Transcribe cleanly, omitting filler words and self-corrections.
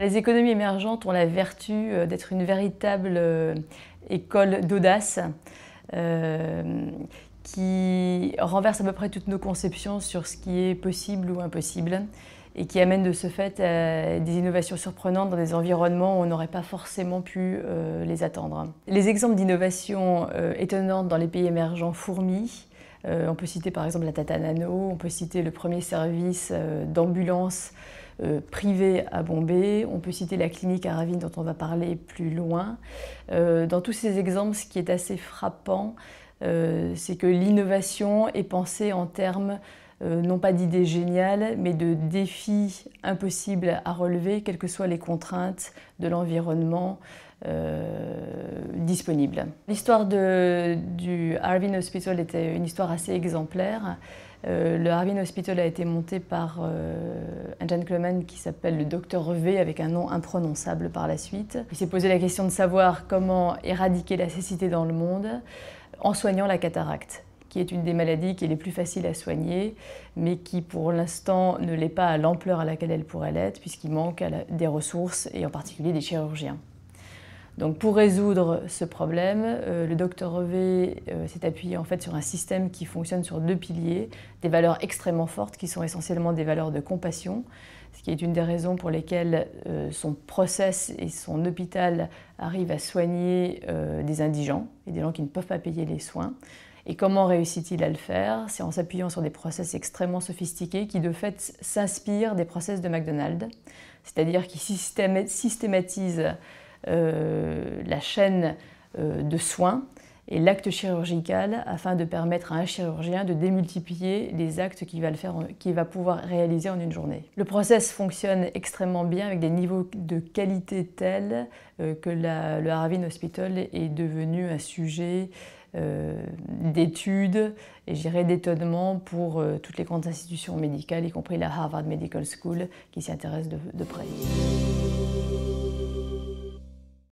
Les économies émergentes ont la vertu d'être une véritable école d'audace qui renverse à peu près toutes nos conceptions sur ce qui est possible ou impossible et qui amène de ce fait à des innovations surprenantes dans des environnements où on n'aurait pas forcément pu les attendre. Les exemples d'innovations étonnantes dans les pays émergents fourmillent. On peut citer par exemple la Tata Nano, on peut citer le premier service d'ambulance privé à Bombay, on peut citer la clinique Aravind dont on va parler plus loin. Dans tous ces exemples, ce qui est assez frappant, c'est que l'innovation est pensée en termes non pas d'idées géniales, mais de défis impossibles à relever, quelles que soient les contraintes de l'environnement disponible. L'histoire du Aravind Hospital était une histoire assez exemplaire. Le Aravind Hospital a été monté par un gentleman qui s'appelle le Dr V, avec un nom imprononçable par la suite. Il s'est posé la question de savoir comment éradiquer la cécité dans le monde en soignant la cataracte, qui est une des maladies qui est les plus faciles à soigner, mais qui pour l'instant ne l'est pas à l'ampleur à laquelle elle pourrait l'être, puisqu'il manque des ressources, et en particulier des chirurgiens. Donc pour résoudre ce problème, le Dr V s'est appuyé en fait sur un système qui fonctionne sur deux piliers, des valeurs extrêmement fortes qui sont essentiellement des valeurs de compassion, ce qui est une des raisons pour lesquelles son process et son hôpital arrivent à soigner des indigents et des gens qui ne peuvent pas payer les soins. Et comment réussit-il à le faire? C'est en s'appuyant sur des process extrêmement sophistiqués qui de fait s'inspirent des process de McDonald's, c'est-à-dire qui systématisent la chaîne de soins et l'acte chirurgical afin de permettre à un chirurgien de démultiplier les actes qu'il va pouvoir réaliser en une journée. Le process fonctionne extrêmement bien avec des niveaux de qualité tels que le Aravind Hospital est devenu un sujet d'études et je dirais d'étonnement pour toutes les grandes institutions médicales, y compris la Harvard Medical School qui s'y intéresse de près.